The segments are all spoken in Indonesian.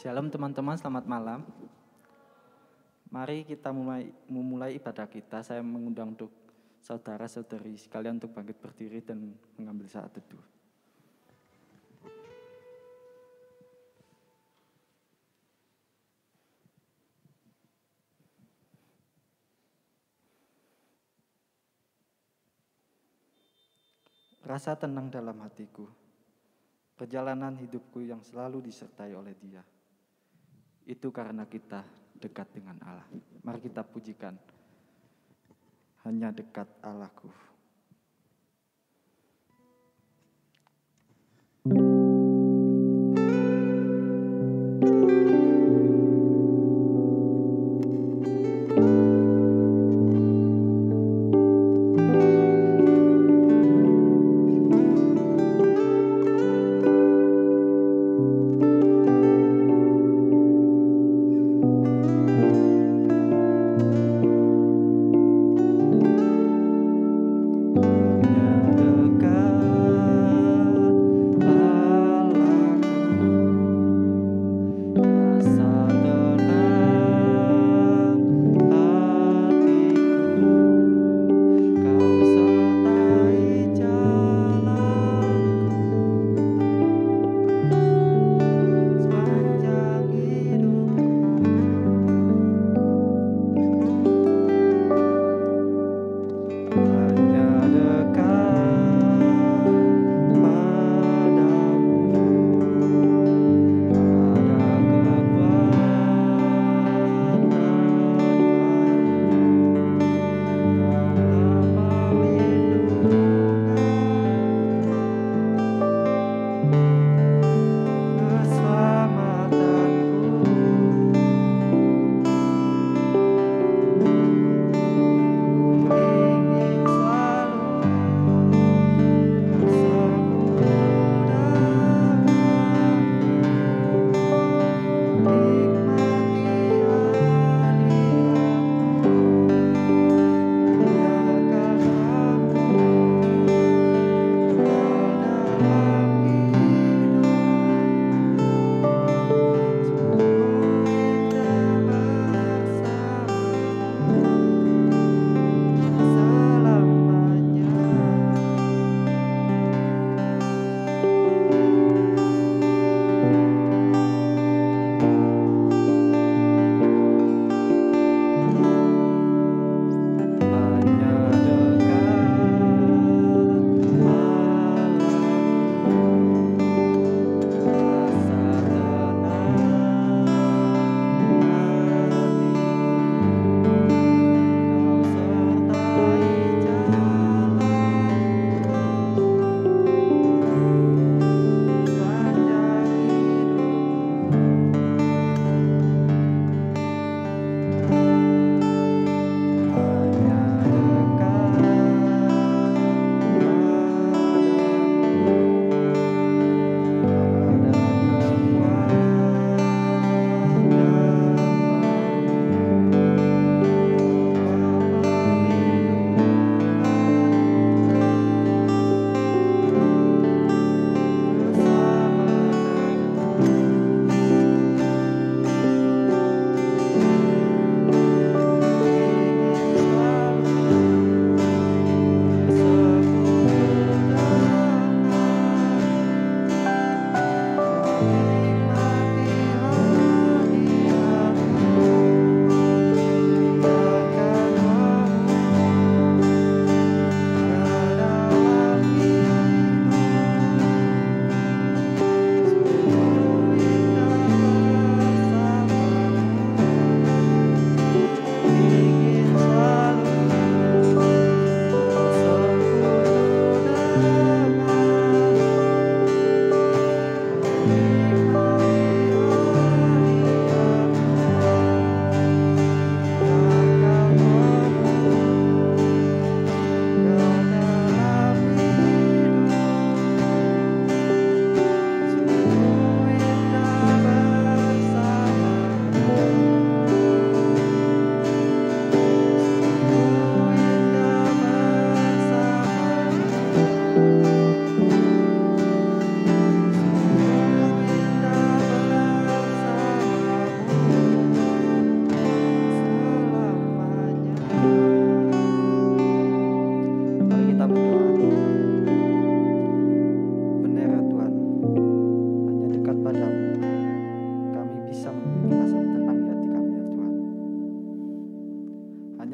Shalom teman-teman, selamat malam. Mari kita memulai ibadah kita. Saya mengundang untuk saudara-saudari sekalian untuk bangkit berdiri dan mengambil saat teduh. Rasa tenang dalam hatiku, perjalanan hidupku yang selalu disertai oleh Dia. Itu karena kita dekat dengan Allah. Mari kita pujikan, hanya dekat Allahku.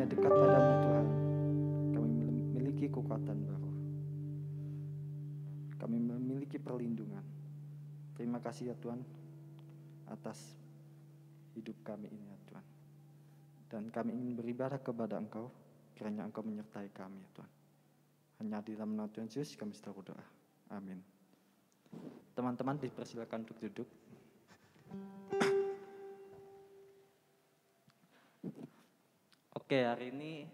dekat padamu Tuhan, kami memiliki kekuatan baru. Kami memiliki perlindungan. Terima kasih ya Tuhan atas hidup kami ini ya Tuhan. Dan kami ingin beribadah kepada Engkau, kiranya Engkau menyertai kami ya Tuhan. Hanya di dalam nama Tuhan Yesus kami sedang berdoa. Amin. Teman-teman dipersilakan untuk duduk. Oke, hari ini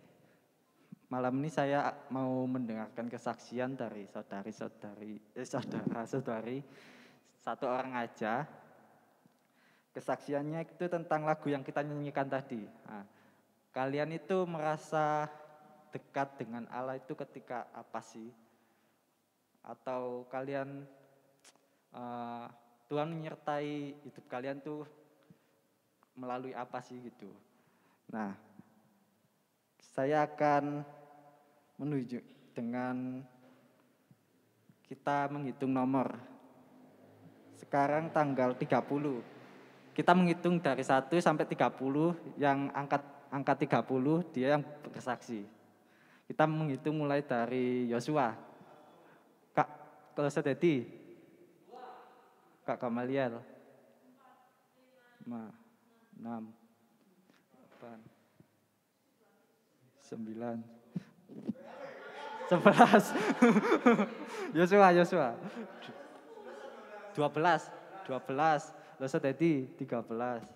malam ini saya mau mendengarkan kesaksian dari saudara-saudari satu orang aja. Kesaksiannya itu tentang lagu yang kita nyanyikan tadi. Nah, kalian itu merasa dekat dengan Allah itu ketika apa sih? Atau kalian Tuhan menyertai hidup kalian tuh melalui apa sih gitu? Nah, saya akan menuju dengan kita menghitung nomor. Sekarang tanggal 30. Kita menghitung dari 1 sampai 30, yang angka 30 dia yang bersaksi. Kita menghitung mulai dari Yosua. Kak Dedi. Kak Gamaliel. 5, 6, 8, 9, 11. Yosua. 12. Losa Dedi 13. 14.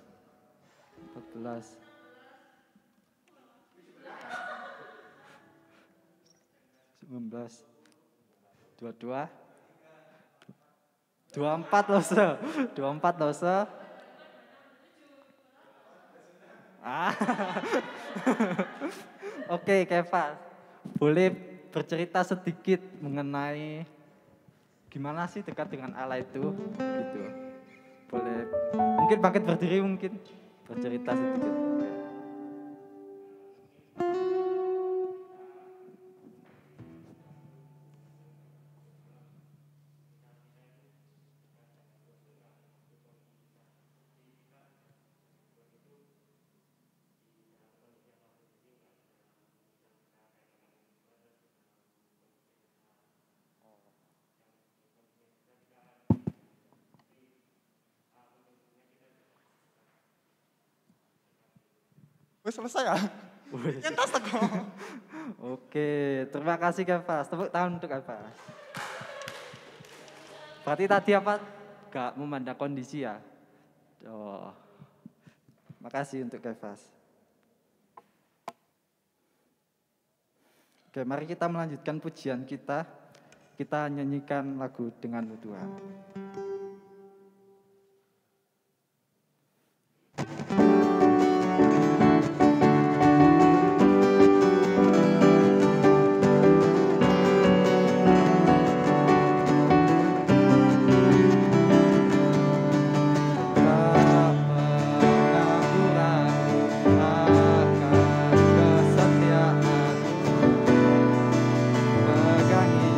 19. 22. 24 Losa. 24 Losa. Oke, Kevas. Boleh bercerita sedikit mengenai gimana sih dekat dengan Allah itu gitu. Boleh mungkin bangkit berdiri, mungkin bercerita sedikit. Wes selesai ya? Nyentas teko. Oke, terima kasih Kevas. Tepuk tangan untuk Kevas. Berarti tadi apa? Gak memandang kondisi ya? Oh, makasih untuk Kevas. Oke, mari kita melanjutkan pujian kita. Kita nyanyikan lagu Denganmu Tuhan. Pegangi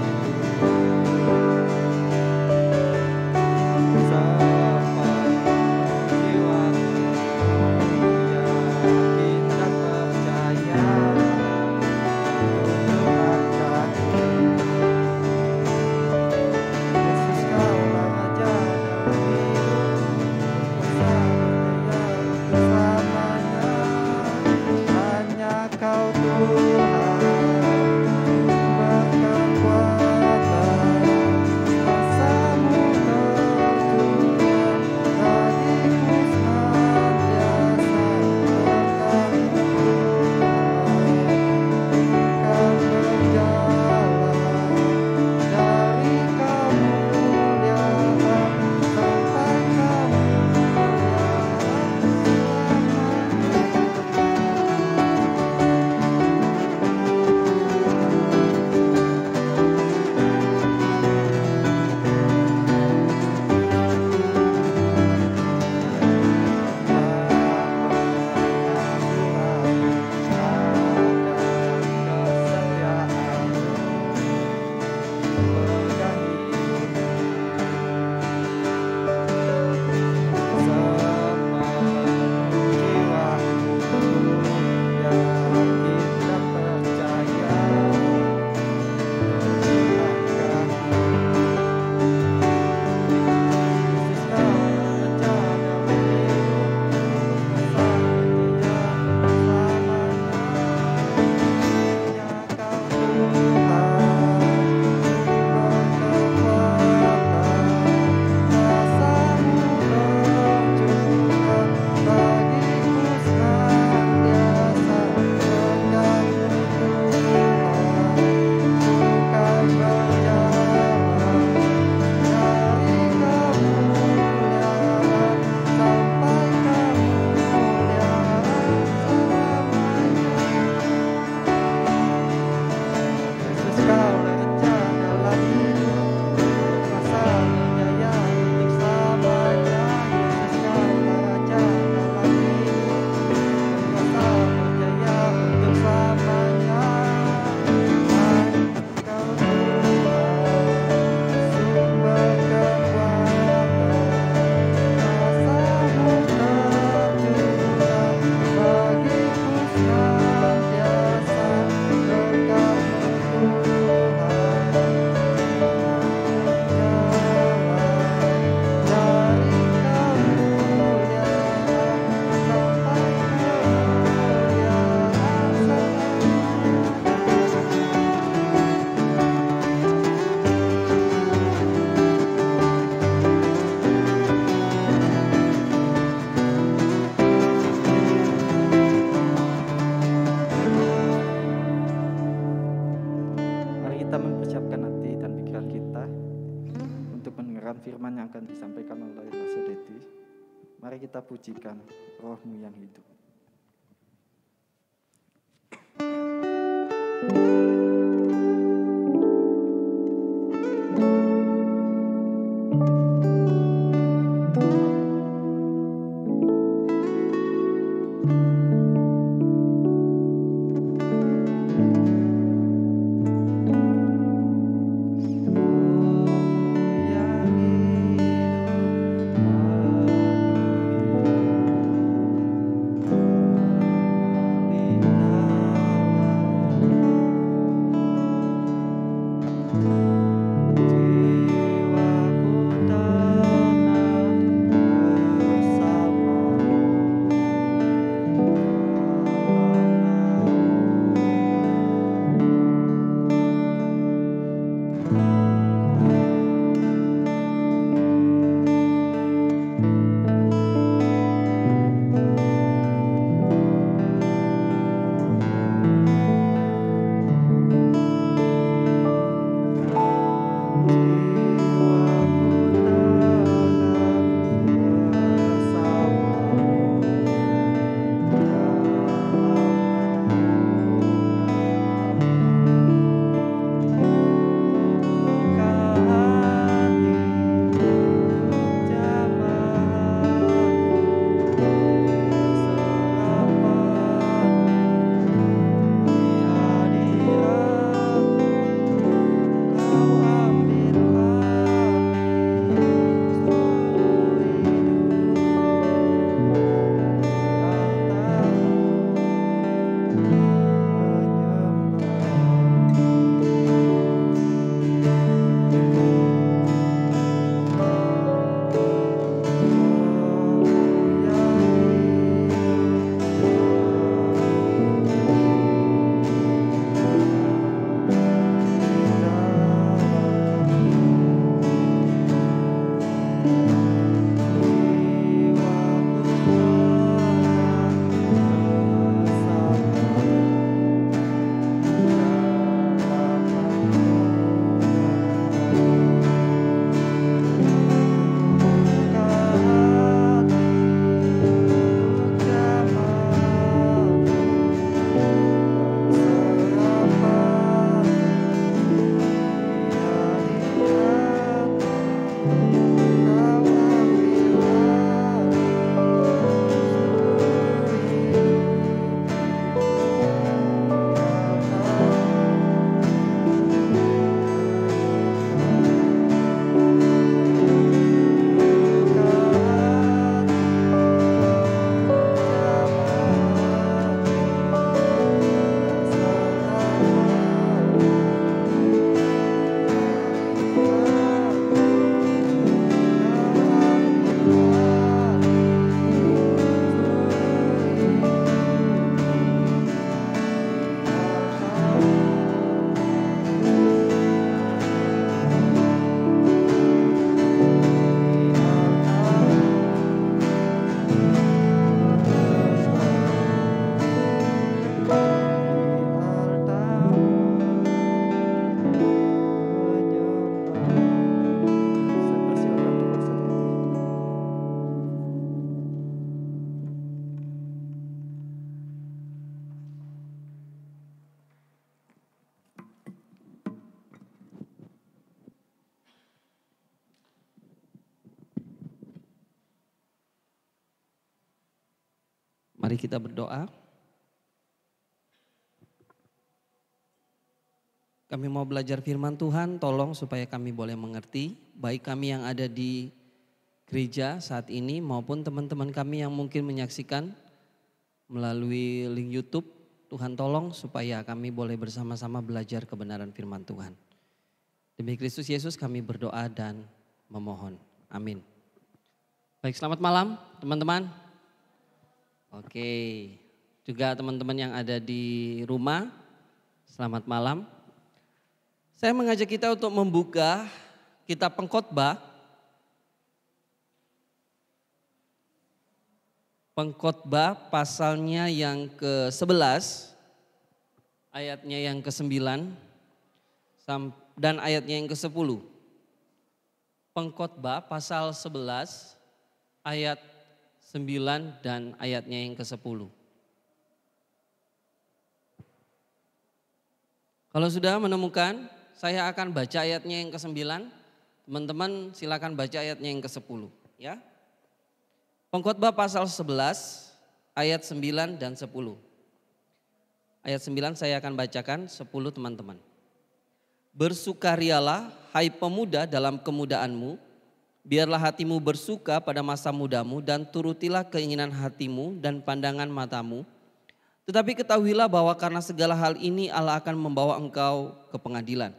Mari kita pujikan Roh-Mu yang hidup. Mari kita berdoa. Kami mau belajar firman Tuhan, tolong supaya kami boleh mengerti. Baik kami yang ada di gereja saat ini maupun teman-teman kami yang mungkin menyaksikan melalui link YouTube. Tuhan tolong supaya kami boleh bersama-sama belajar kebenaran firman Tuhan. Demi Kristus Yesus kami berdoa dan memohon. Amin. Baik, selamat malam teman-teman. Oke, juga teman-teman yang ada di rumah, selamat malam. Saya mengajak kita untuk membuka kitab Pengkhotbah. Pengkhotbah pasalnya yang ke-11, ayatnya yang ke-9, dan ayatnya yang ke-10. Pengkhotbah pasal 11, ayat 9 dan ayatnya yang ke-10. Kalau sudah menemukan, saya akan baca ayatnya yang ke-9. Teman-teman silakan baca ayatnya yang ke-10 ya. Pengkhotbah pasal 11 ayat 9 dan 10. Ayat 9 saya akan bacakan, 10 teman-teman. Bersukarialah hai pemuda dalam kemudaanmu, biarlah hatimu bersuka pada masa mudamu dan turutilah keinginan hatimu dan pandangan matamu. Tetapi ketahuilah bahwa karena segala hal ini Allah akan membawa engkau ke pengadilan.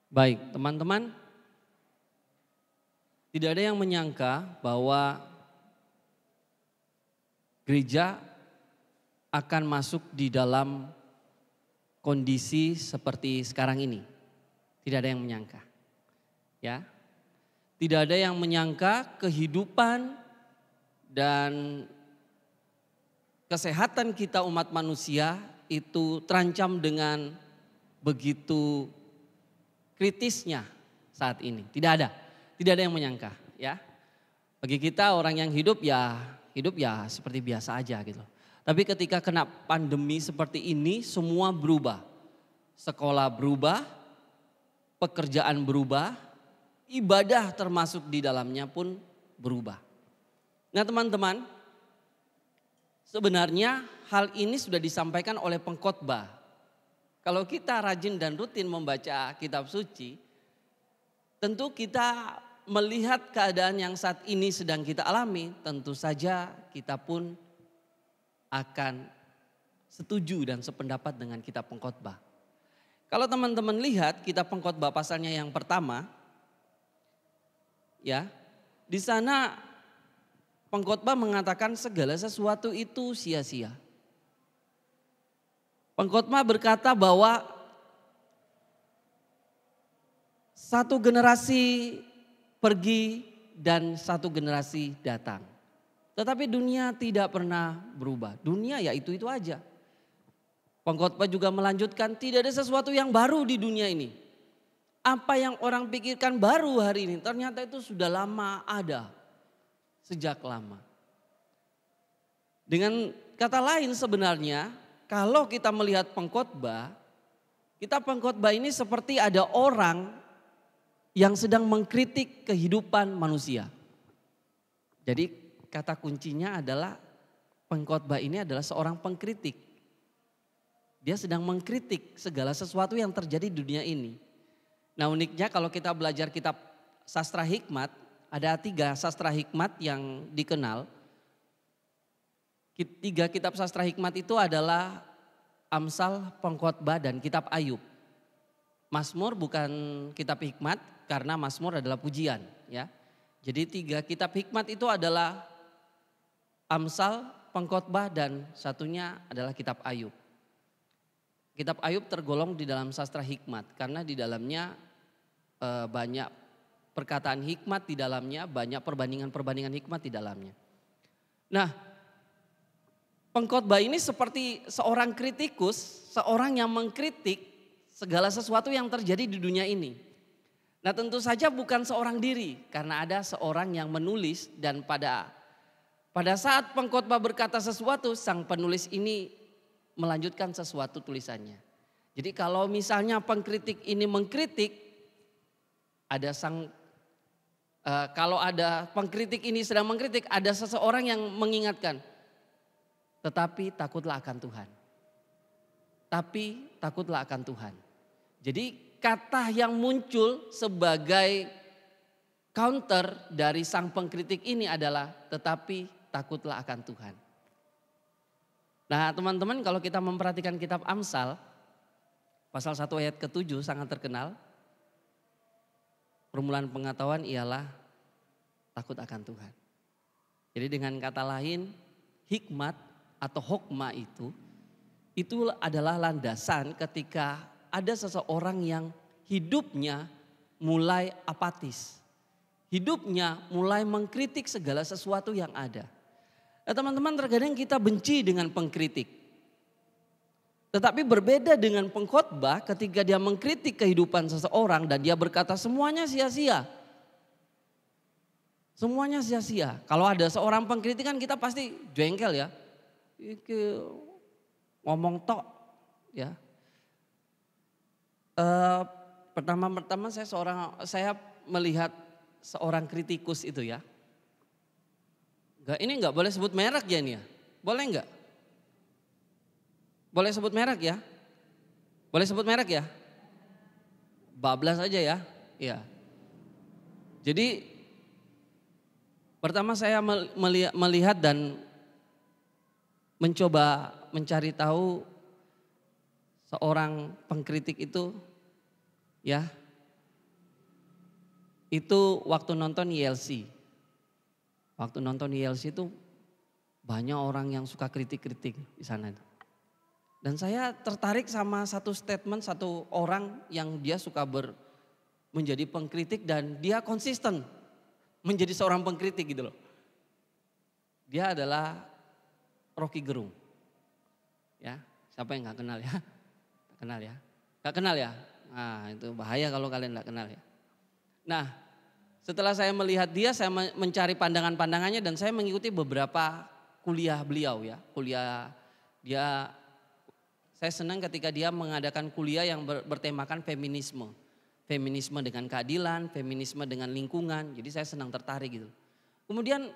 Baik, teman-teman, tidak ada yang menyangka bahwa gereja akan masuk di dalam kondisi seperti sekarang ini. Tidak ada yang menyangka. Ya. Tidak ada yang menyangka kehidupan dan kesehatan kita umat manusia itu terancam dengan begitu kritisnya saat ini. Tidak ada yang menyangka ya. Bagi kita orang yang hidup ya seperti biasa aja gitu. Tapi ketika kena pandemi seperti ini semua berubah. Sekolah berubah, pekerjaan berubah, ibadah termasuk di dalamnya pun berubah. Nah teman-teman, sebenarnya hal ini sudah disampaikan oleh pengkhotbah. Kalau kita rajin dan rutin membaca kitab suci, tentu kita melihat keadaan yang saat ini sedang kita alami, tentu saja kita pun akan setuju dan sependapat dengan kitab pengkhotbah. Kalau teman-teman lihat kitab pengkhotbah pasalnya yang pertama, ya, di sana pengkhotbah mengatakan segala sesuatu itu sia-sia. Pengkhotbah berkata bahwa satu generasi pergi dan satu generasi datang. Tetapi dunia tidak pernah berubah. Dunia ya itu aja. Pengkhotbah juga melanjutkan tidak ada sesuatu yang baru di dunia ini. Apa yang orang pikirkan baru hari ini ternyata itu sudah lama ada. Sejak lama. Dengan kata lain sebenarnya kalau kita melihat pengkhotbah, kita pengkhotbah ini seperti ada orang yang sedang mengkritik kehidupan manusia. Jadi kata kuncinya adalah pengkhotbah ini adalah seorang pengkritik. Dia sedang mengkritik segala sesuatu yang terjadi di dunia ini. Nah uniknya kalau kita belajar kitab sastra hikmat, ada 3 sastra hikmat yang dikenal. 3 kitab sastra hikmat itu adalah Amsal, Pengkhotbah, dan kitab Ayub. Mazmur bukan kitab hikmat karena Mazmur adalah pujian. Ya. Jadi 3 kitab hikmat itu adalah Amsal, Pengkhotbah, dan satunya adalah kitab Ayub. Kitab Ayub tergolong di dalam sastra hikmat karena di dalamnya banyak perkataan hikmat di dalamnya, banyak perbandingan-perbandingan hikmat di dalamnya. Nah, pengkhotbah ini seperti seorang kritikus, seorang yang mengkritik segala sesuatu yang terjadi di dunia ini. Nah tentu saja bukan seorang diri karena ada seorang yang menulis dan pada saat pengkhotbah berkata sesuatu sang penulis ini melanjutkan sesuatu tulisannya. Jadi kalau misalnya pengkritik ini mengkritik ada kalau ada pengkritik ini sedang mengkritik ada seseorang yang mengingatkan. Tetapi takutlah akan Tuhan. Tapi takutlah akan Tuhan. Jadi kata yang muncul sebagai counter dari sang pengkritik ini adalah tetapi takutlah akan Tuhan. Nah teman-teman kalau kita memperhatikan kitab Amsal, pasal 1 ayat ke-7 sangat terkenal. Permulaan pengetahuan ialah takut akan Tuhan. Jadi dengan kata lain hikmat atau hokmah itu adalah landasan ketika ada seseorang yang hidupnya mulai apatis. Hidupnya mulai mengkritik segala sesuatu yang ada. Nah, teman-teman terkadang kita benci dengan pengkritik. Tetapi berbeda dengan pengkhotbah ketika dia mengkritik kehidupan seseorang dan dia berkata semuanya sia-sia. Semuanya sia-sia. Kalau ada seorang pengkritik kan kita pasti jengkel ya. Iki ngomong tok ya. Pertama saya melihat seorang kritikus itu ya. Ini enggak boleh sebut merek ya ini ya. Boleh enggak? Boleh sebut merek ya? Boleh sebut merek ya? Bablas aja ya. Iya. Jadi pertama saya melihat dan mencoba mencari tahu seorang pengkritik itu ya. Itu waktu nonton YLC. Waktu nonton YLC itu banyak orang yang suka kritik-kritik di sana. Dan saya tertarik sama satu statement satu orang yang dia suka menjadi pengkritik dan dia konsisten menjadi seorang pengkritik gitu loh. Dia adalah Rocky Gerung. Ya, siapa yang gak kenal ya? Kenal ya? Gak kenal ya? Nah itu bahaya kalau kalian gak kenal ya. Nah setelah saya melihat dia, saya mencari pandangan-pandangannya dan saya mengikuti beberapa kuliah beliau ya. Kuliah dia, saya senang ketika dia mengadakan kuliah yang bertemakan feminisme. Feminisme dengan keadilan, feminisme dengan lingkungan. Jadi saya senang tertarik gitu. Kemudian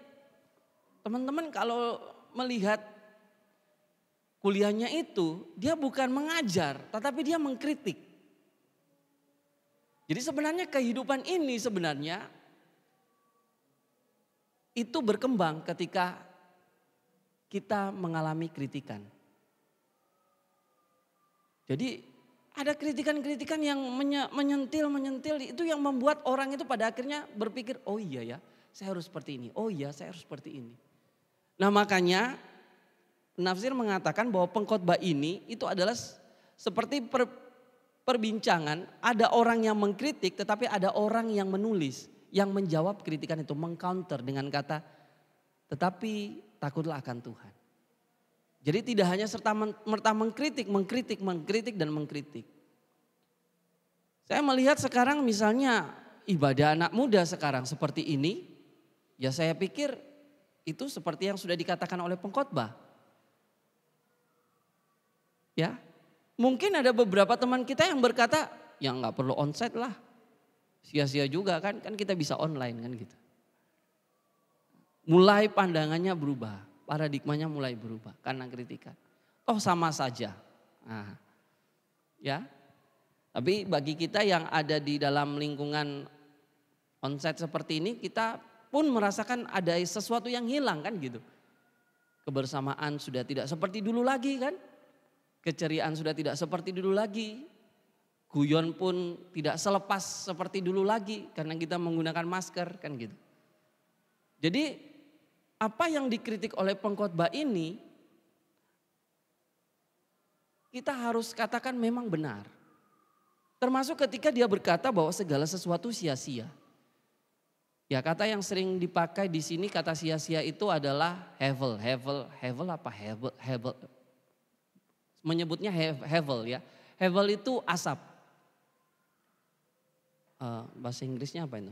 teman-teman kalau melihat kuliahnya itu, dia bukan mengajar tetapi dia mengkritik. Jadi sebenarnya kehidupan ini sebenarnya itu berkembang ketika kita mengalami kritikan. Jadi ada kritikan-kritikan yang menyentil itu yang membuat orang itu pada akhirnya berpikir, oh iya ya saya harus seperti ini, oh iya saya harus seperti ini. Nah makanya penafsir mengatakan bahwa pengkhotbah ini itu adalah seperti perbincangan, ada orang yang mengkritik tetapi ada orang yang menulis, yang menjawab kritikan itu, mengcounter dengan kata, tetapi takutlah akan Tuhan. Jadi tidak hanya serta-merta mengkritik. Saya melihat sekarang misalnya ibadah anak muda sekarang seperti ini, ya saya pikir itu seperti yang sudah dikatakan oleh pengkhotbah. Ya, mungkin ada beberapa teman kita yang berkata, ya nggak perlu onsite lah, sia-sia juga kan kita bisa online kan gitu. Mulai pandangannya berubah. Paradigmanya mulai berubah karena kritikan. Oh sama saja. Nah, ya. Tapi bagi kita yang ada di dalam lingkungan onsite seperti ini, kita pun merasakan ada sesuatu yang hilang kan gitu. Kebersamaan sudah tidak seperti dulu lagi kan. Keceriaan sudah tidak seperti dulu lagi. Guyon pun tidak selepas seperti dulu lagi karena kita menggunakan masker kan gitu. Jadi apa yang dikritik oleh pengkhotbah ini kita harus katakan memang benar. Termasuk ketika dia berkata bahwa segala sesuatu sia-sia. Ya kata yang sering dipakai di sini kata sia-sia itu adalah hevel. Menyebutnya hevel ya. Hevel itu asap. Bahasa Inggrisnya apa itu?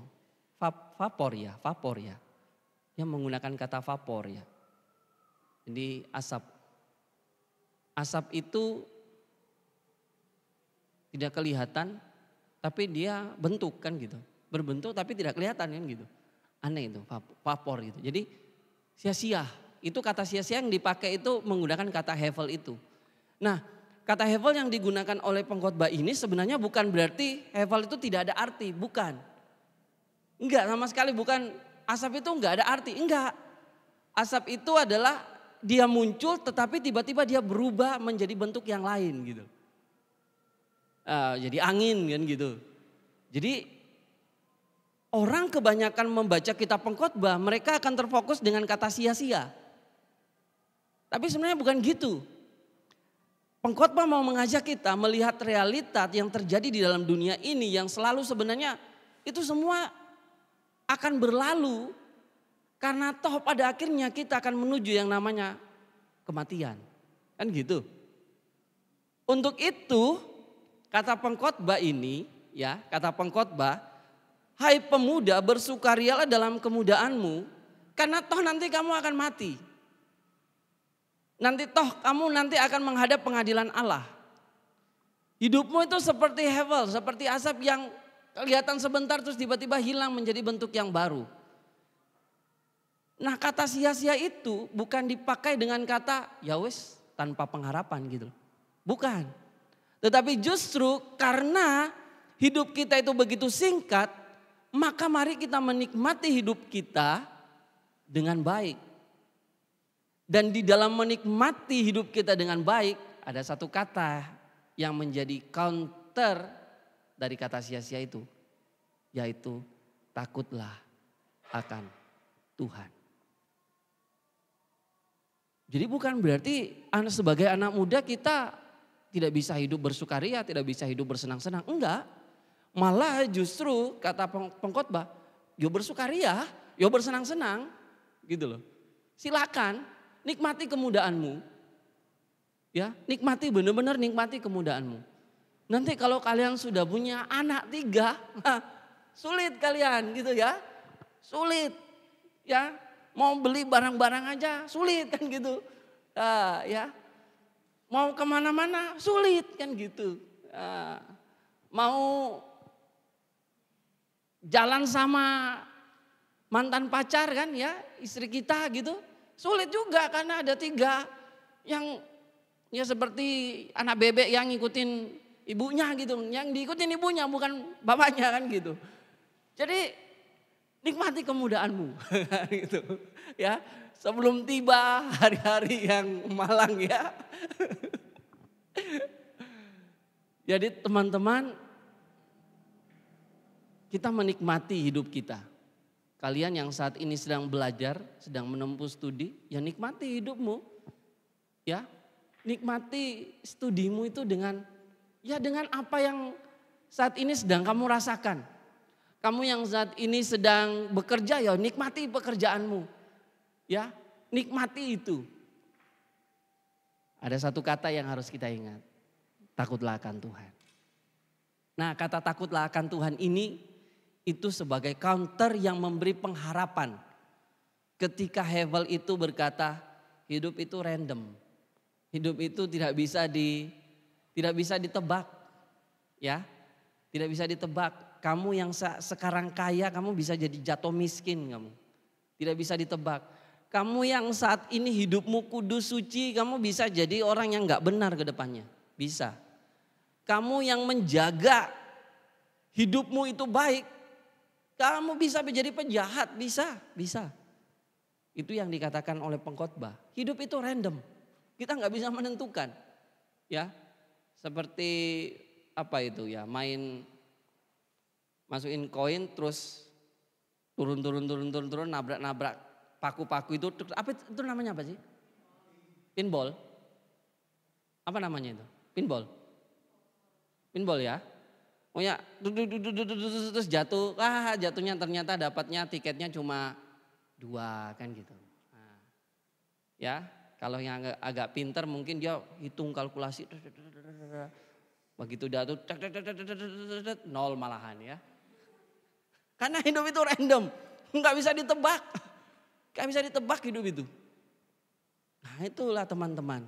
Vapor ya. Yang menggunakan kata vapor ya. Jadi asap. Asap itu tidak kelihatan tapi dia bentuk kan gitu. Berbentuk tapi tidak kelihatan kan gitu. Aneh itu vapor gitu. Jadi sia-sia. Itu kata sia-sia yang dipakai itu menggunakan kata hevel itu. Nah kata hevel yang digunakan oleh pengkhotbah ini sebenarnya bukan berarti hevel itu tidak ada arti. Bukan. Enggak sama sekali bukan. Asap itu enggak ada arti, enggak. Asap itu adalah dia muncul tetapi tiba-tiba dia berubah menjadi bentuk yang lain gitu. Jadi angin kan gitu. Jadi orang kebanyakan membaca kitab pengkhotbah mereka akan terfokus dengan kata sia-sia. Tapi sebenarnya bukan gitu. Pengkhotbah mau mengajak kita melihat realitas yang terjadi di dalam dunia ini yang selalu sebenarnya itu semua akan berlalu karena toh pada akhirnya kita akan menuju yang namanya kematian. Kan gitu. Untuk itu kata pengkhotbah ini ya, kata pengkhotbah, hai pemuda bersukarialah dalam kemudaanmu karena toh nanti kamu akan mati. Nanti toh kamu nanti akan menghadap pengadilan Allah. Hidupmu itu seperti hevel, seperti asap yang kelihatan sebentar terus tiba-tiba hilang menjadi bentuk yang baru. Nah kata sia-sia itu bukan dipakai dengan kata ya wes tanpa pengharapan gitu. Bukan. Tetapi justru karena hidup kita itu begitu singkat, maka mari kita menikmati hidup kita dengan baik. Dan di dalam menikmati hidup kita dengan baik ada satu kata yang menjadi counter dari kata sia-sia itu. Yaitu takutlah akan Tuhan. Jadi bukan berarti sebagai anak muda kita tidak bisa hidup bersukaria, tidak bisa hidup bersenang-senang. Enggak. Malah justru kata pengkhotbah, yo bersukaria, yo bersenang-senang. Gitu loh. Silakan nikmati kemudaanmu. Ya, nikmati benar-benar nikmati kemudaanmu. Nanti kalau kalian sudah punya anak 3, sulit kalian gitu ya. Sulit ya. Mau beli barang-barang aja sulit kan gitu. Ya. Mau kemana-mana sulit kan gitu. Mau jalan sama mantan pacar kan ya, istri kita gitu. Sulit juga karena ada 3 yang ya seperti anak bebek yang ngikutin ibunya gitu. Yang diikutin ibunya bukan bapaknya kan gitu. Jadi nikmati kemudaanmu gitu ya. Sebelum tiba hari-hari yang malang ya. Jadi teman-teman, kita menikmati hidup kita. Kalian yang saat ini sedang belajar, sedang menempuh studi, ya nikmati hidupmu. Ya, nikmati studimu itu dengan apa yang saat ini sedang kamu rasakan. Kamu yang saat ini sedang bekerja, ya nikmati pekerjaanmu. Ya, nikmati itu. Ada satu kata yang harus kita ingat. Takutlah akan Tuhan. Nah, kata takutlah akan Tuhan ini itu sebagai counter yang memberi pengharapan. Ketika Hevel itu berkata, hidup itu random. Hidup itu tidak bisa ditebak. Ya, tidak bisa ditebak. Kamu yang sekarang kaya, kamu bisa jadi jatuh miskin kamu. Tidak bisa ditebak. Kamu yang saat ini hidupmu kudus suci, kamu bisa jadi orang yang gak benar ke depannya. Bisa. Kamu yang menjaga hidupmu itu baik, kamu bisa menjadi penjahat, bisa. Itu yang dikatakan oleh pengkhotbah. Hidup itu random, kita gak bisa menentukan. Ya, seperti apa itu ya, masukin koin terus turun, nabrak paku-paku itu, apa itu namanya apa sih? Pinball. Apa namanya itu? Pinball ya. Oh ya, terus jatuh. Jatuhnya ternyata dapatnya tiketnya cuma 2 kan gitu. Nah, ya, kalau yang agak pinter mungkin dia hitung kalkulasi. Begitu jatuh 0 malahan ya. Karena hidup itu random, nggak bisa ditebak. Gak bisa ditebak hidup itu. Nah itulah teman-teman.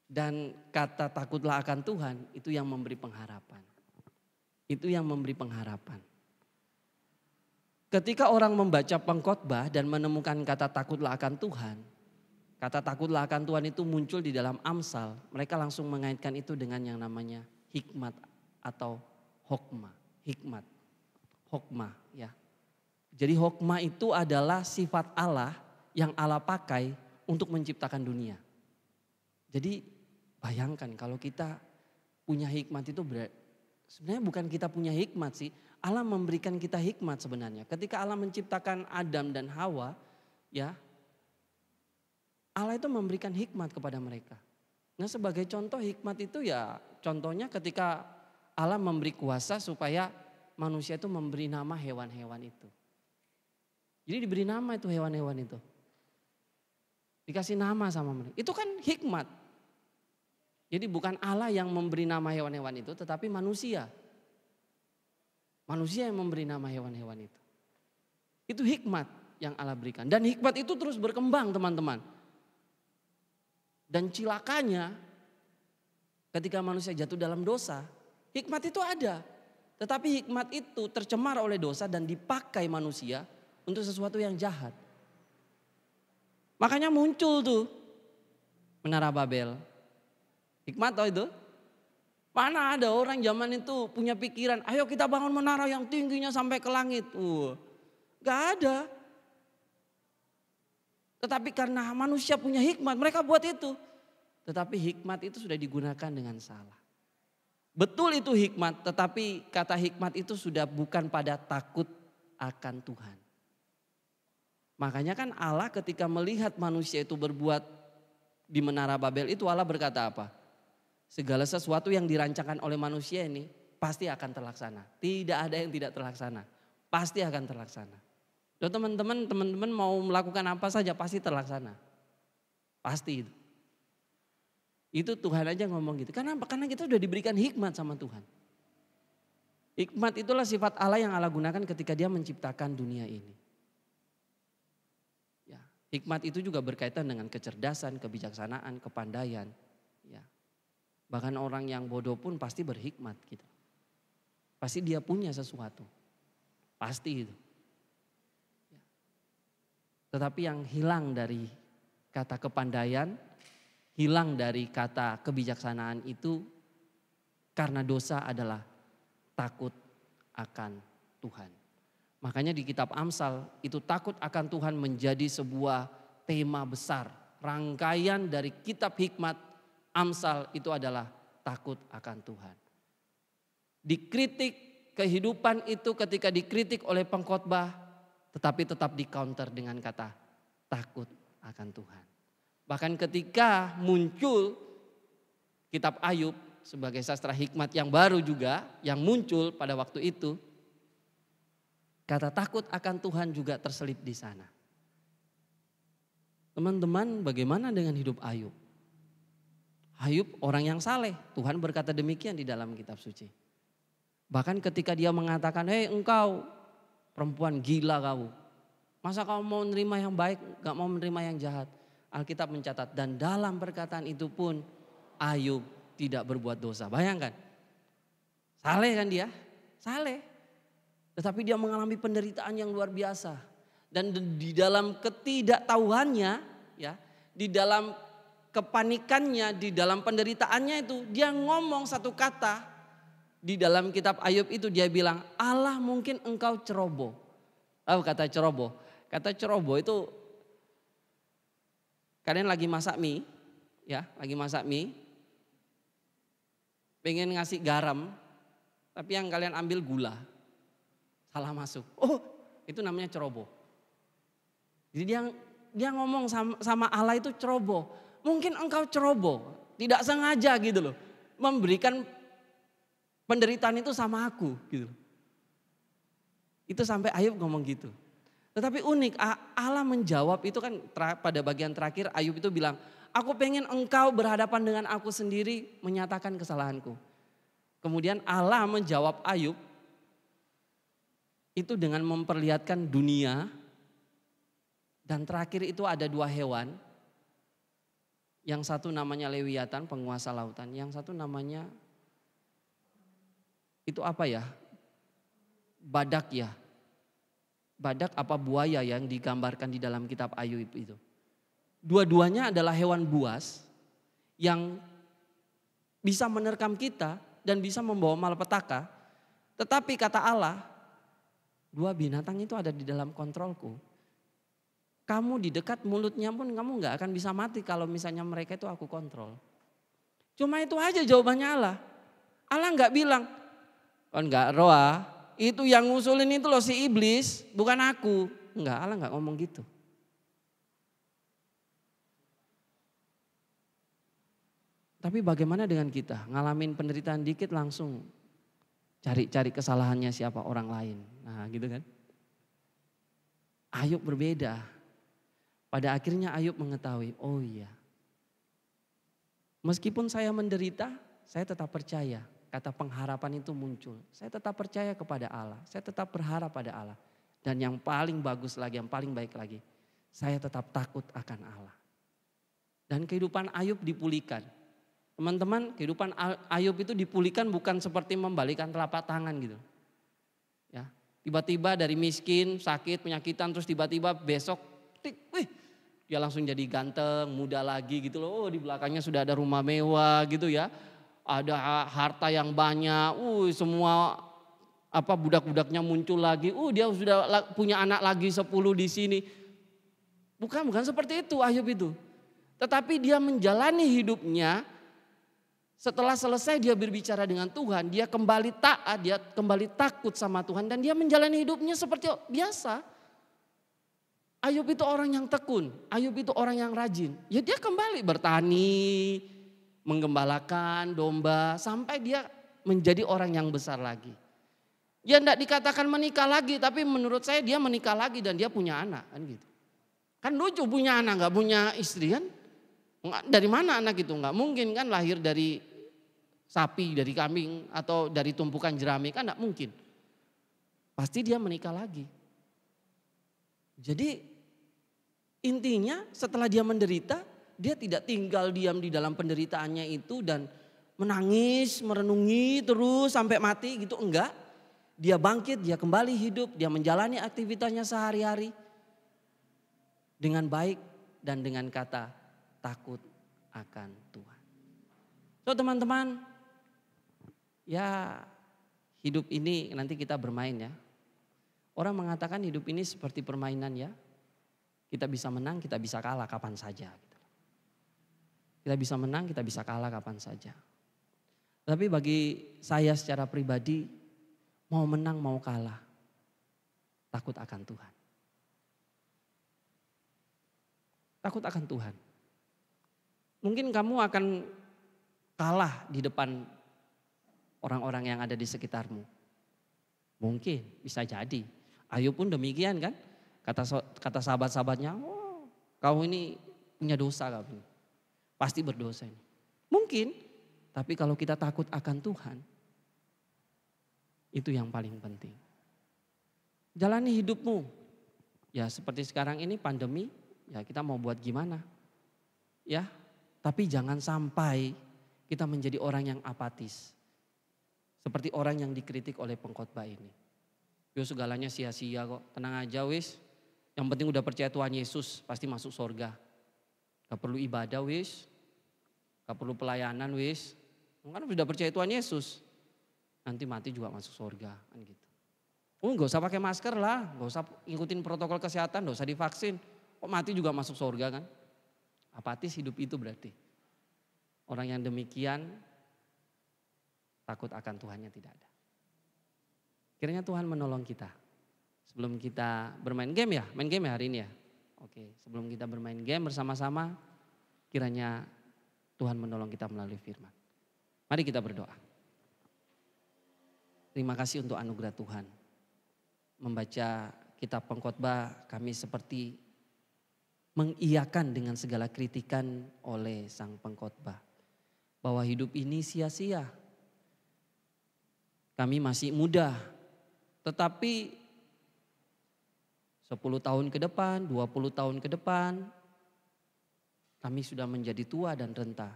Dan kata takutlah akan Tuhan itu yang memberi pengharapan. Itu yang memberi pengharapan. Ketika orang membaca pengkhotbah dan menemukan kata takutlah akan Tuhan. Kata takutlah akan Tuhan itu muncul di dalam Amsal. Mereka langsung mengaitkan itu dengan yang namanya hikmat atau hokmah. Hokmah ya. Jadi hokmah itu adalah sifat Allah yang Allah pakai untuk menciptakan dunia. Jadi bayangkan kalau kita punya hikmat itu sebenarnya bukan kita punya hikmat sih. Allah memberikan kita hikmat sebenarnya. Ketika Allah menciptakan Adam dan Hawa, ya Allah itu memberikan hikmat kepada mereka. Nah sebagai contoh hikmat itu ya contohnya ketika Allah memberi kuasa supaya manusia itu memberi nama hewan-hewan itu. Jadi diberi nama itu hewan-hewan itu. Dikasih nama sama mereka. Itu kan hikmat. Jadi bukan Allah yang memberi nama hewan-hewan itu, tetapi manusia. Manusia yang memberi nama hewan-hewan itu. Itu hikmat yang Allah berikan. Dan hikmat itu terus berkembang teman-teman. Dan cilakanya ketika manusia jatuh dalam dosa, hikmat itu ada. Tetapi hikmat itu tercemar oleh dosa dan dipakai manusia untuk sesuatu yang jahat. Makanya muncul tuh Menara Babel. Hikmat tau itu? Mana ada orang zaman itu punya pikiran, ayo kita bangun menara yang tingginya sampai ke langit. Gak ada. Tetapi karena manusia punya hikmat, mereka buat itu. Tetapi hikmat itu sudah digunakan dengan salah. Betul itu hikmat, tetapi kata hikmat itu sudah bukan pada takut akan Tuhan. Makanya kan Allah ketika melihat manusia itu berbuat di Menara Babel itu, Allah berkata apa? Segala sesuatu yang dirancangkan oleh manusia ini pasti akan terlaksana. Tidak ada yang tidak terlaksana. Pasti akan terlaksana. Loh teman-teman mau melakukan apa saja pasti terlaksana. Pasti itu. Itu Tuhan aja ngomong gitu. Kenapa? Karena kita sudah diberikan hikmat sama Tuhan. Hikmat itulah sifat Allah yang Allah gunakan ketika Dia menciptakan dunia ini. Ya, hikmat itu juga berkaitan dengan kecerdasan, kebijaksanaan, kepandaian. Ya. Bahkan orang yang bodoh pun pasti berhikmat gitu. Pasti dia punya sesuatu. Pasti itu. Ya. Tetapi yang hilang dari kata kepandaian, hilang dari kata kebijaksanaan itu karena dosa adalah takut akan Tuhan. Makanya di kitab Amsal itu takut akan Tuhan menjadi sebuah tema besar. Rangkaian dari kitab hikmat Amsal itu adalah takut akan Tuhan. Dikritik kehidupan itu ketika dikritik oleh pengkhotbah, tetapi tetap di counter dengan kata takut akan Tuhan. Bahkan ketika muncul kitab Ayub sebagai sastra hikmat yang baru juga, yang muncul pada waktu itu, kata takut akan Tuhan juga terselip di sana. Teman-teman, bagaimana dengan hidup Ayub? Ayub orang yang saleh, Tuhan berkata demikian di dalam kitab suci. Bahkan ketika dia mengatakan, hei engkau perempuan gila kau. Masa kau mau menerima yang baik, gak mau menerima yang jahat. Alkitab mencatat dan dalam perkataan itu pun Ayub tidak berbuat dosa. Bayangkan, saleh kan dia, saleh. Tetapi dia mengalami penderitaan yang luar biasa. Dan di dalam ketidaktahuannya, ya, di dalam kepanikannya, di dalam penderitaannya itu dia ngomong satu kata di dalam kitab Ayub itu, dia bilang Allah mungkin engkau ceroboh. Tahu kata ceroboh? Kata ceroboh itu kalian lagi masak mie, ya, lagi masak mie, pengen ngasih garam, tapi yang kalian ambil gula, salah masuk. Oh, itu namanya ceroboh. Jadi dia ngomong sama Allah itu ceroboh. Mungkin engkau ceroboh, tidak sengaja gitu loh, memberikan penderitaan itu sama aku gitu. Itu sampai Ayub ngomong gitu. Tetapi unik, Allah menjawab itu kan pada bagian terakhir Ayub itu bilang, aku pengen engkau berhadapan dengan aku sendiri menyatakan kesalahanku. Kemudian Allah menjawab Ayub itu dengan memperlihatkan dunia, dan terakhir itu ada dua hewan. Yang satu namanya Lewiatan, penguasa lautan. Yang satu namanya, itu apa ya? Badak ya. Badak apa buaya yang digambarkan di dalam kitab Ayub itu. Dua-duanya adalah hewan buas yang bisa menerkam kita dan bisa membawa malapetaka. Tetapi kata Allah, dua binatang itu ada di dalam kontrolku. Kamu di dekat mulutnya pun kamu gak akan bisa mati kalau misalnya mereka itu aku kontrol. Cuma itu aja jawabannya Allah. Allah gak bilang, kan gak roa, itu yang ngusulin itu loh si iblis, bukan aku. Enggak, Allah gak ngomong gitu. Tapi bagaimana dengan kita? Ngalamin penderitaan dikit langsung cari kesalahannya siapa orang lain. Nah gitu kan. Ayub berbeda. Pada akhirnya Ayub mengetahui, oh iya. Meskipun saya menderita, saya tetap percaya. Kata pengharapan itu muncul. Saya tetap percaya kepada Allah. Saya tetap berharap pada Allah. Dan yang paling bagus lagi, yang paling baik lagi, saya tetap takut akan Allah. Dan kehidupan Ayub dipulihkan. Teman-teman, kehidupan Ayub itu dipulihkan bukan seperti membalikan telapak tangan gitu. Ya, tiba-tiba dari miskin, sakit, penyakitan, terus tiba-tiba besok, dia langsung jadi ganteng, muda lagi gitu loh. Oh, di belakangnya sudah ada rumah mewah gitu ya. Ada harta yang banyak. Semua budak-budaknya muncul lagi. Dia sudah punya anak lagi 10 di sini. Bukan seperti itu Ayub itu. Tetapi dia menjalani hidupnya, setelah selesai dia berbicara dengan Tuhan, dia kembali taat, dia kembali takut sama Tuhan, dan dia menjalani hidupnya seperti biasa. Ayub itu orang yang tekun, Ayub itu orang yang rajin. Ya dia kembali bertani, menggembalakan domba, sampai dia menjadi orang yang besar lagi. Ya enggak dikatakan menikah lagi, tapi menurut saya dia menikah lagi dan dia punya anak kan gitu. Kan lucu punya anak enggak punya istri kan. Dari mana anak itu? Enggak mungkin kan lahir dari sapi, dari kambing atau dari tumpukan jerami, kan enggak mungkin. Pasti dia menikah lagi. Jadi intinya setelah dia menderita, dia tidak tinggal diam di dalam penderitaannya itu dan menangis, merenungi terus sampai mati gitu, enggak. Dia bangkit, dia kembali hidup, dia menjalani aktivitasnya sehari-hari dengan baik dan dengan kata takut akan Tuhan. So teman-teman, ya hidup ini nanti kita bermain ya. Orang mengatakan hidup ini seperti permainan ya. Kita bisa menang, kita bisa kalah kapan saja. Kita bisa menang, kita bisa kalah kapan saja. Tapi bagi saya secara pribadi, mau menang mau kalah, takut akan Tuhan. Takut akan Tuhan. Mungkin kamu akan kalah di depan orang-orang yang ada di sekitarmu. Mungkin, bisa jadi. Ayub pun demikian kan. Kata sahabat-sahabatnya, kau ini punya dosa kamu. Pasti berdosa ini. Mungkin, tapi kalau kita takut akan Tuhan, itu yang paling penting. Jalani hidupmu. Ya seperti sekarang ini pandemi, ya kita mau buat gimana? Ya, tapi jangan sampai kita menjadi orang yang apatis. Seperti orang yang dikritik oleh pengkhotbah ini. Yo segalanya sia-sia kok, tenang aja wis. Yang penting udah percaya Tuhan Yesus pasti masuk surga. Gak perlu ibadah wis, gak perlu pelayanan wis. Kan sudah percaya Tuhan Yesus, nanti mati juga masuk surga kan gitu. Gak usah pakai masker lah, gak usah ngikutin protokol kesehatan, gak usah divaksin. Kok mati juga masuk surga kan? Apatis hidup itu berarti. Orang yang demikian takut akan Tuhannya tidak ada. Kiranya Tuhan menolong kita. Sebelum kita bermain game ya, main game ya hari ini ya. Oke, sebelum kita bermain game bersama-sama, kiranya Tuhan menolong kita melalui firman. Mari kita berdoa. Terima kasih untuk anugerah Tuhan. Membaca kitab pengkhotbah kami seperti mengiyakan dengan segala kritikan oleh sang pengkhotbah. Bahwa hidup ini sia-sia. Kami masih muda, tetapi 10 tahun ke depan, 20 tahun ke depan, kami sudah menjadi tua dan renta.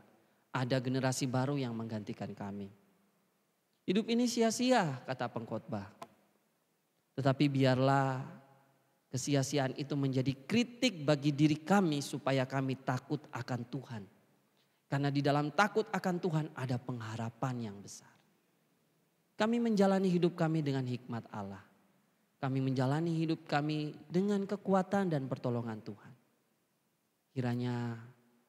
Ada generasi baru yang menggantikan kami. Hidup ini sia-sia, kata pengkhotbah. Tetapi biarlah kesia-siaan itu menjadi kritik bagi diri kami supaya kami takut akan Tuhan. Karena di dalam takut akan Tuhan ada pengharapan yang besar. Kami menjalani hidup kami dengan hikmat Allah. Kami menjalani hidup kami dengan kekuatan dan pertolongan Tuhan. Kiranya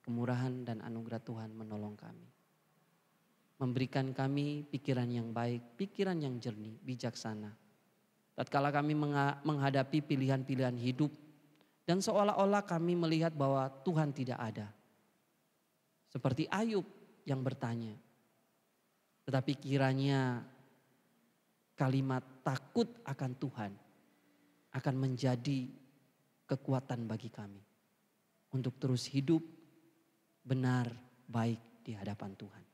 kemurahan dan anugerah Tuhan menolong kami. Memberikan kami pikiran yang baik, pikiran yang jernih, bijaksana. Tatkala kami menghadapi pilihan-pilihan hidup dan seolah-olah kami melihat bahwa Tuhan tidak ada. Seperti Ayub yang bertanya. Tetapi kiranya kalimat takut akan Tuhan akan menjadi kekuatan bagi kami untuk terus hidup benar, baik, di hadapan Tuhan.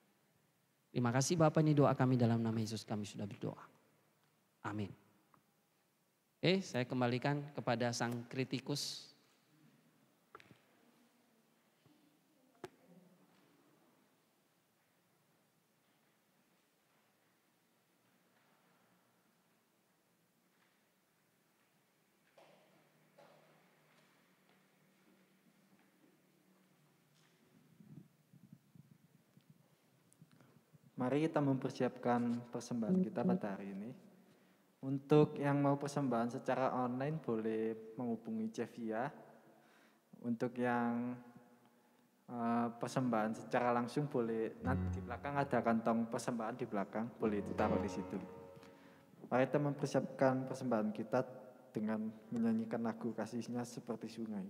Terima kasih Bapak, ini doa kami dalam nama Yesus kami sudah berdoa. Amin. Oke, saya kembalikan kepada sang kritikus. Mari kita mempersiapkan persembahan kita pada hari ini. Untuk yang mau persembahan secara online boleh menghubungi Cevia. Untuk yang persembahan secara langsung boleh, nanti di belakang ada kantong persembahan di belakang, boleh ditaruh di situ. Mari kita mempersiapkan persembahan kita dengan menyanyikan lagu Kasihnya Seperti Sungai.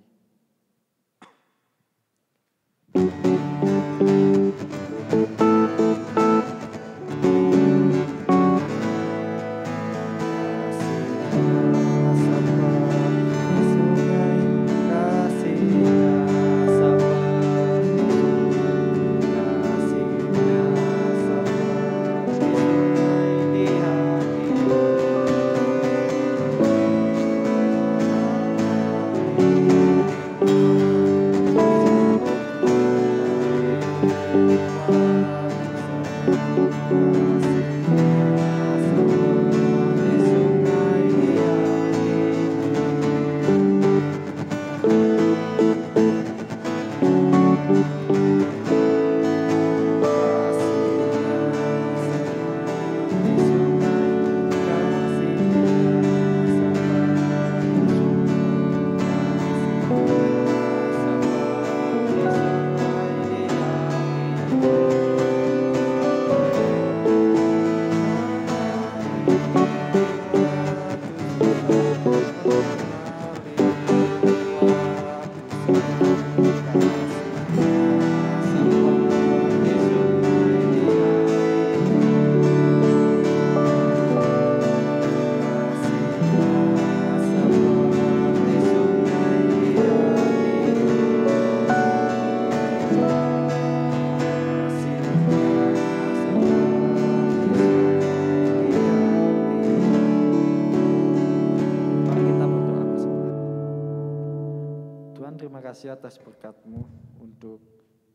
Atas berkat-Mu untuk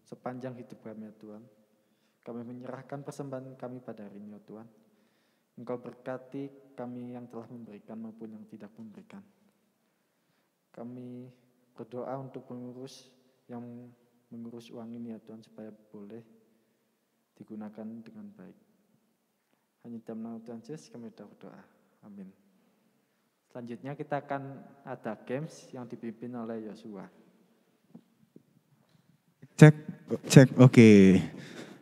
sepanjang hidup kami ya Tuhan. Kami menyerahkan persembahan kami pada hari ini ya Tuhan. Engkau berkati kami yang telah memberikan maupun yang tidak memberikan. Kami berdoa untuk pengurus yang mengurus uang ini ya Tuhan, supaya boleh digunakan dengan baik. Hanya dalam nama Tuhan Yesus kami berdoa. Amin. Selanjutnya kita akan ada games yang dipimpin oleh Yosua. Cek, oke.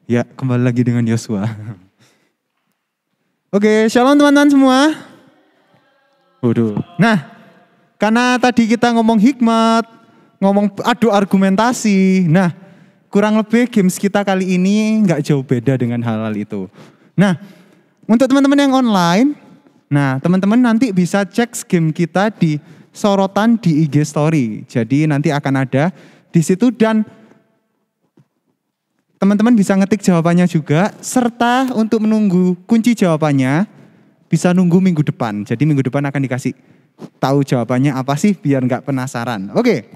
Ya, kembali lagi dengan Yosua. Oke, shalom teman-teman semua. Waduh. Nah, karena tadi kita ngomong hikmat, ngomong adu argumentasi. Nah, kurang lebih games kita kali ini nggak jauh beda dengan hal-hal itu. Nah, untuk teman-teman yang online, nah teman-teman nanti bisa cek game kita di sorotan di IG Story. Jadi nanti akan ada di situ dan teman-teman bisa ngetik jawabannya juga, serta untuk menunggu kunci jawabannya bisa nunggu minggu depan. Jadi minggu depan akan dikasih tahu jawabannya apa sih biar nggak penasaran. Oke.